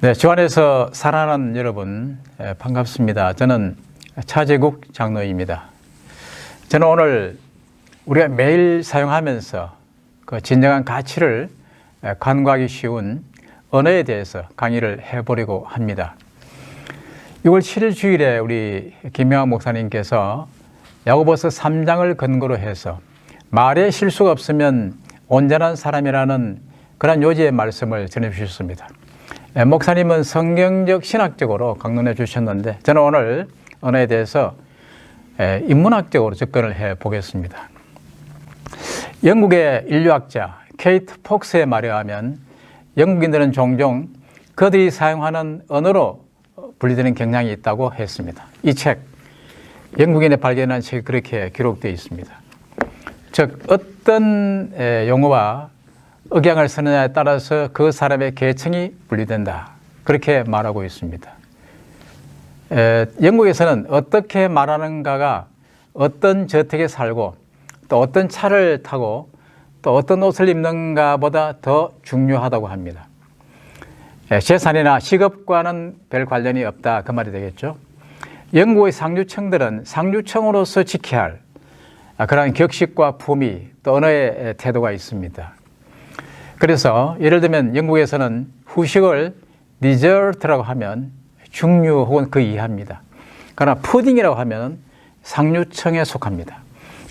네, 주 안에서 사랑하는 여러분, 반갑습니다. 저는 차재국 장로입니다. 저는 오늘 우리가 매일 사용하면서 그 진정한 가치를 간과하기 쉬운 언어에 대해서 강의를 해보려고 합니다. 6월 7일 주일에 우리 김명환 목사님께서 야고보서 3장을 근거로 해서 말에 실수가 없으면 온전한 사람이라는 그런 요지의 말씀을 전해주셨습니다. 목사님은 성경적 신학적으로 강론해 주셨는데 저는 오늘 언어에 대해서 인문학적으로 접근을 해 보겠습니다. 영국의 인류학자 케이트 폭스의 말에 의하면 영국인들은 종종 그들이 사용하는 언어로 분리되는 경향이 있다고 했습니다. 이 책, 영국인이 발견한 책이 그렇게 기록되어 있습니다. 즉 어떤 용어와 억양을 쓰느냐에 따라서 그 사람의 계층이 분리된다. 그렇게 말하고 있습니다. 영국에서는 어떻게 말하는가가 어떤 저택에 살고 또 어떤 차를 타고 또 어떤 옷을 입는가보다 더 중요하다고 합니다. 재산이나 직업과는 별 관련이 없다. 그 말이 되겠죠. 영국의 상류층들은 상류층으로서 지켜야 할 그런 격식과 품위 또 언어의 태도가 있습니다. 그래서 예를 들면 영국에서는 후식을 디저트라고 하면 중류 혹은 그 이하입니다. 그러나 푸딩이라고 하면 상류층에 속합니다.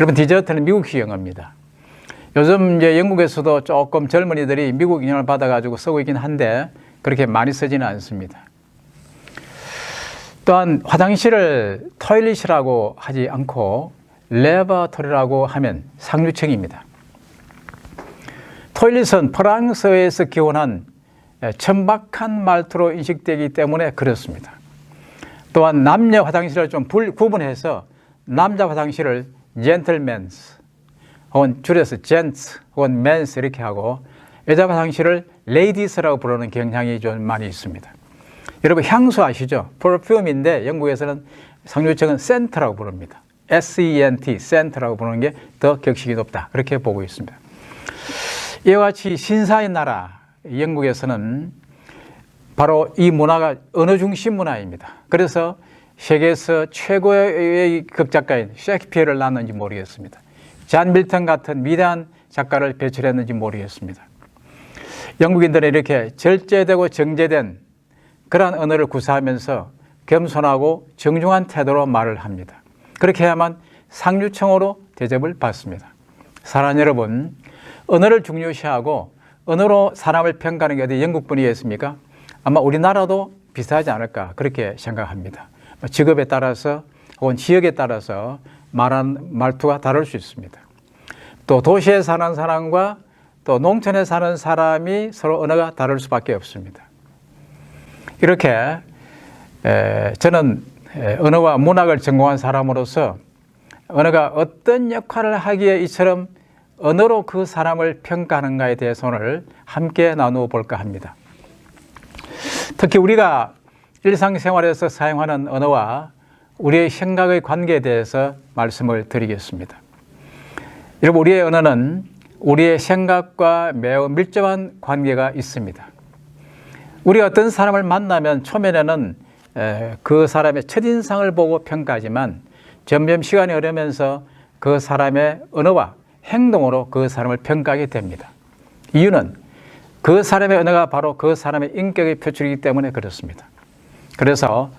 여러분 디저트는 미국식 영어입니다. 요즘 이제 영국에서도 조금 젊은이들이 미국 영향을 받아가지고 쓰고 있긴 한데 그렇게 많이 쓰지는 않습니다. 또한 화장실을 토일릿이라고 하지 않고 레버토리라고 하면 상류층입니다. 토일릿은 프랑스에서 기원한 천박한 말투로 인식되기 때문에 그렇습니다. 또한 남녀 화장실을 좀 구분해서 남자 화장실을 젠틀맨스 혹은 줄여서 젠츠 혹은 맨스 이렇게 하고 여자 화장실을 레이디스라고 부르는 경향이 좀 많이 있습니다. 여러분 향수 아시죠? 퍼퓸인데 영국에서는 상류층은 센트라고 부릅니다. S-E-N-T, 센트라고 부르는 게 더 격식이 높다. 그렇게 보고 있습니다. 이와 같이 신사의 나라 영국에서는 바로 이 문화가 언어 중심 문화입니다. 그래서 세계에서 최고의 극작가인 셰익스피어를 낳았는지 모르겠습니다. 잔 밀턴 같은 위대한 작가를 배출했는지 모르겠습니다. 영국인들은 이렇게 절제되고 정제된 그러한 언어를 구사하면서 겸손하고 정중한 태도로 말을 합니다. 그렇게 해야만 상류층으로 대접을 받습니다. 사랑하는 여러분, 언어를 중요시하고 언어로 사람을 평가하는 게 어디 영국뿐이겠습니까? 아마 우리나라도 비슷하지 않을까 그렇게 생각합니다. 직업에 따라서 혹은 지역에 따라서 말하는 말투가 다를 수 있습니다. 또 도시에 사는 사람과 또 농촌에 사는 사람이 서로 언어가 다를 수밖에 없습니다. 이렇게 저는 언어와 문학을 전공한 사람으로서 언어가 어떤 역할을 하기에 이처럼 언어로 그 사람을 평가하는가에 대해서 오늘 함께 나누어 볼까 합니다. 특히 우리가 일상생활에서 사용하는 언어와 우리의 생각의 관계에 대해서 말씀을 드리겠습니다. 여러분, 우리의 언어는 우리의 생각과 매우 밀접한 관계가 있습니다. 우리가 어떤 사람을 만나면 초면에는 그 사람의 첫인상을 보고 평가하지만 점점 시간이 흐르면서 그 사람의 언어와 행동으로 그 사람을 평가하게 됩니다. 이유는 그 사람의 언어가 바로 그 사람의 인격의 표출이기 때문에 그렇습니다. 그래서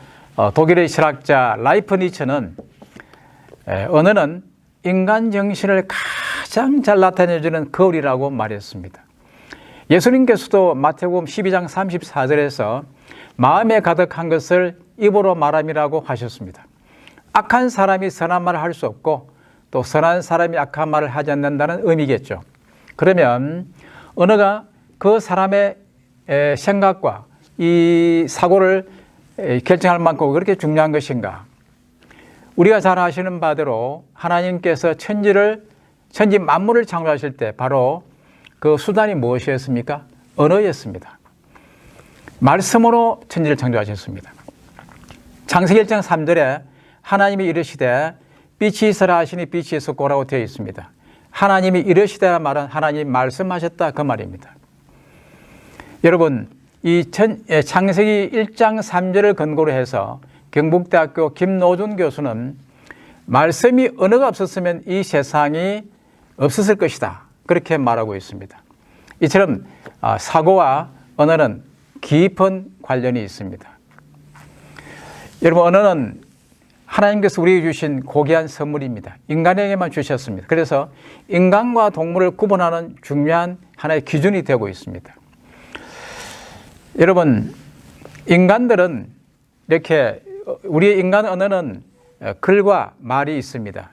독일의 철학자 라이프니츠는 언어는 인간 정신을 가장 잘 나타내주는 거울이라고 말했습니다. 예수님께서도 마태복음 12장 34절에서 마음에 가득한 것을 입으로 말함이라고 하셨습니다. 악한 사람이 선한 말을 할 수 없고 또 선한 사람이 악한 말을 하지 않는다는 의미겠죠. 그러면 언어가 그 사람의 생각과 이 사고를 결정할 만큼 그렇게 중요한 것인가? 우리가 잘 아시는 바대로 하나님께서 천지 만물을 창조하실 때 바로 그 수단이 무엇이었습니까? 언어였습니다. 말씀으로 천지를 창조하셨습니다. 창세기 1장 3절에 하나님이 이르시되 빛이 있으라 하시니 빛이 있었고라고 되어 있습니다. 하나님이 이르시되 말은 하나님이 말씀하셨다 그 말입니다. 여러분, 창세기 1장 3절을 근거로 해서 경북대학교 김노준 교수는 말씀이 언어가 없었으면 이 세상이 없었을 것이다, 그렇게 말하고 있습니다. 이처럼 사고와 언어는 깊은 관련이 있습니다. 여러분, 언어는 하나님께서 우리에게 주신 고귀한 선물입니다. 인간에게만 주셨습니다. 그래서 인간과 동물을 구분하는 중요한 하나의 기준이 되고 있습니다. 여러분, 인간들은 이렇게, 우리의 인간 언어는 글과 말이 있습니다.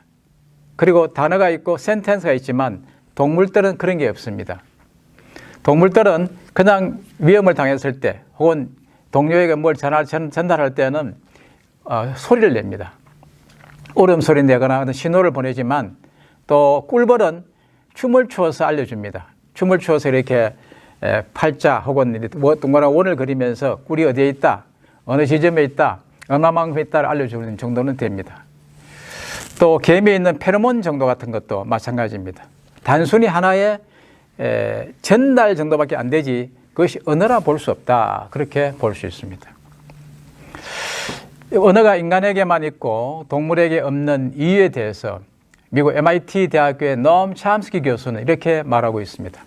그리고 단어가 있고 센텐스가 있지만 동물들은 그런 게 없습니다. 동물들은 그냥 위험을 당했을 때 혹은 동료에게 뭘 전달할 때는 소리를 냅니다. 울음소리 내거나 신호를 보내지만, 또 꿀벌은 춤을 추어서 알려줍니다. 춤을 추어서 이렇게 팔자 혹은 동그란 원을 그리면서 꿀이 어디에 있다, 어느 지점에 있다, 얼마만큼 있다를 알려주는 정도는 됩니다. 또 개미에 있는 페로몬 정도 같은 것도 마찬가지입니다. 단순히 하나의 전달 정도밖에 안 되지 그것이 언어라 볼 수 없다, 그렇게 볼 수 있습니다. 언어가 인간에게만 있고 동물에게 없는 이유에 대해서 미국 MIT 대학교의 놈 첨스키 교수는 이렇게 말하고 있습니다.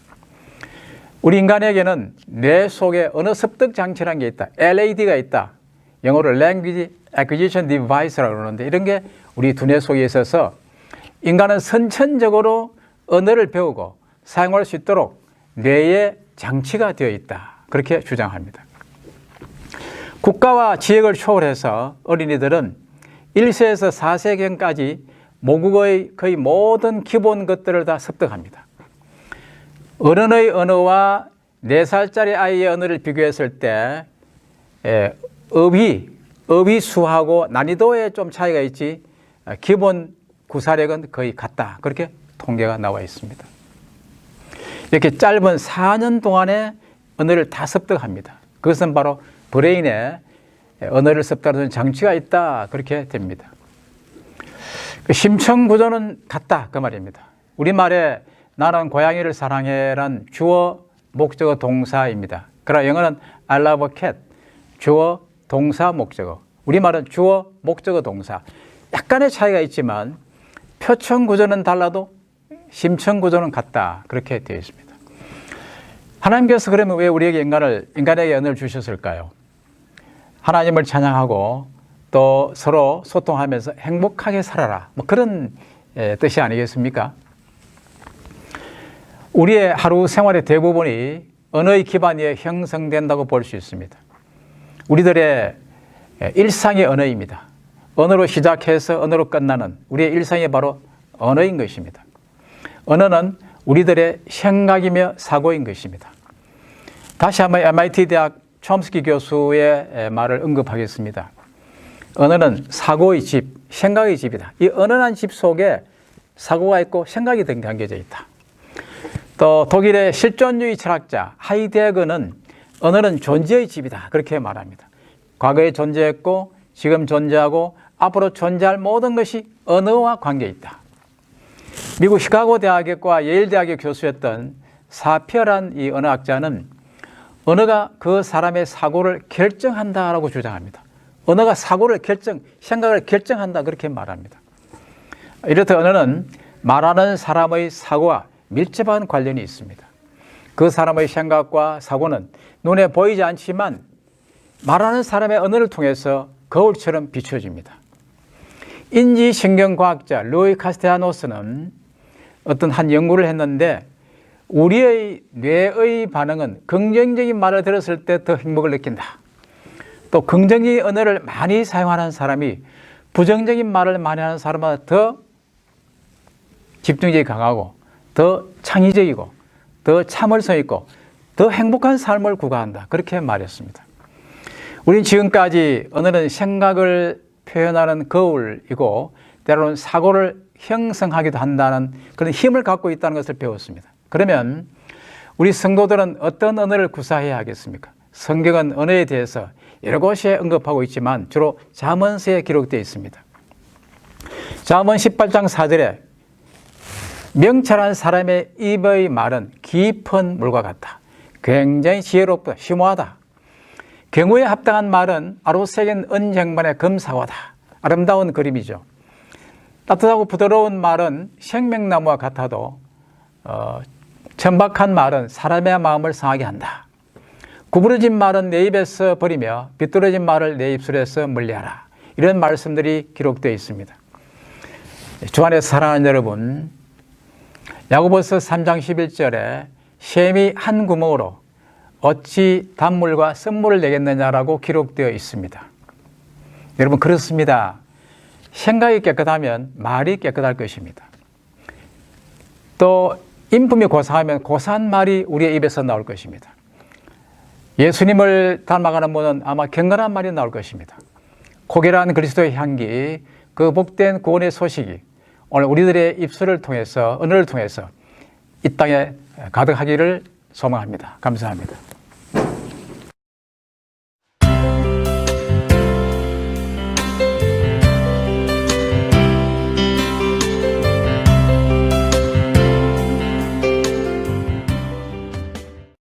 우리 인간에게는 뇌 속에 언어 습득 장치라는 게 있다. LAD가 있다. 영어로 Language Acquisition Device라고 그러는데, 이런 게 우리 두뇌 속에 있어서 인간은 선천적으로 언어를 배우고 사용할 수 있도록 뇌의 장치가 되어 있다, 그렇게 주장합니다. 국가와 지역을 초월해서 어린이들은 1세에서 4세경까지 모국어의 거의 모든 기본 것들을 다 습득합니다. 어른의 언어와 4살짜리 아이의 언어를 비교했을 때 어휘수하고 난이도에 좀 차이가 있지 기본 구사력은 거의 같다, 그렇게 통계가 나와 있습니다. 이렇게 짧은 4년 동안에 언어를 다 습득합니다. 그것은 바로 브레인에 언어를 습득하는 장치가 있다, 그렇게 됩니다. 심층 구조는 같다, 그 말입니다. 우리말에 나는 고양이를 사랑해란 주어 목적어 동사입니다. 그러나 영어는 I love a cat, 주어 동사 목적어. 우리말은 주어 목적어 동사. 약간의 차이가 있지만 표청 구조는 달라도 심층 구조는 같다, 그렇게 되어 있습니다. 하나님께서 그러면 왜 우리에게 인간에게 언어를 주셨을까요? 하나님을 찬양하고 또 서로 소통하면서 행복하게 살아라, 뭐 그런 뜻이 아니겠습니까? 우리의 하루 생활의 대부분이 언어의 기반 위에 형성된다고 볼 수 있습니다. 우리들의 일상의 언어입니다. 언어로 시작해서 언어로 끝나는 우리의 일상이 바로 언어인 것입니다. 언어는 우리들의 생각이며 사고인 것입니다. 다시 한번 MIT 대학 첨스키 교수의 말을 언급하겠습니다. 언어는 사고의 집, 생각의 집이다. 이 언어란 집 속에 사고가 있고 생각이 담겨져 있다. 또 독일의 실존주의 철학자 하이데거는 언어는 존재의 집이다, 그렇게 말합니다. 과거에 존재했고 지금 존재하고 앞으로 존재할 모든 것이 언어와 관계에 있다. 미국 시카고 대학과 예일 대학의 교수였던 사피어란 이 언어학자는 언어가 그 사람의 사고를 결정한다라고 주장합니다. 언어가 사고를 생각을 결정한다, 그렇게 말합니다. 이렇듯 언어는 말하는 사람의 사고와 밀접한 관련이 있습니다. 그 사람의 생각과 사고는 눈에 보이지 않지만 말하는 사람의 언어를 통해서 거울처럼 비춰집니다. 인지신경과학자 루이 카스테야노스는 어떤 한 연구를 했는데, 우리의 뇌의 반응은 긍정적인 말을 들었을 때 더 행복을 느낀다. 또 긍정적인 언어를 많이 사용하는 사람이 부정적인 말을 많이 하는 사람보다 더 집중력이 강하고 더 창의적이고 더 참을성 있고 더 행복한 삶을 구가한다, 그렇게 말했습니다. 우리는 지금까지 언어는 생각을 표현하는 거울이고 때로는 사고를 형성하기도 한다는 그런 힘을 갖고 있다는 것을 배웠습니다. 그러면 우리 성도들은 어떤 언어를 구사해야 하겠습니까? 성경은 언어에 대해서 여러 곳에 언급하고 있지만 주로 잠언서에 기록되어 있습니다. 잠언 18장 4절에 명철한 사람의 입의 말은 깊은 물과 같다. 굉장히 지혜롭다, 심오하다. 경우에 합당한 말은 아로새긴 은쟁반의 금사과다. 아름다운 그림이죠. 따뜻하고 부드러운 말은 생명나무와 같아도 천박한 말은 사람의 마음을 상하게 한다. 구부러진 말은 내 입에서 버리며 비뚤어진 말을 내 입술에서 멀리하라. 이런 말씀들이 기록되어 있습니다. 주 안에서 사랑하는 여러분, 야고보서 3장 11절에 셈이 한 구멍으로 어찌 단물과 쓴물을 내겠느냐라고 기록되어 있습니다. 여러분, 그렇습니다. 생각이 깨끗하면 말이 깨끗할 것입니다. 또 인품이 고상하면 고상한 말이 우리의 입에서 나올 것입니다. 예수님을 닮아가는 분은 아마 경건한 말이 나올 것입니다. 고결한 그리스도의 향기, 그 복된 구원의 소식이 오늘 우리들의 입술을 통해서, 언어를 통해서 이 땅에 가득하기를 소망합니다. 감사합니다.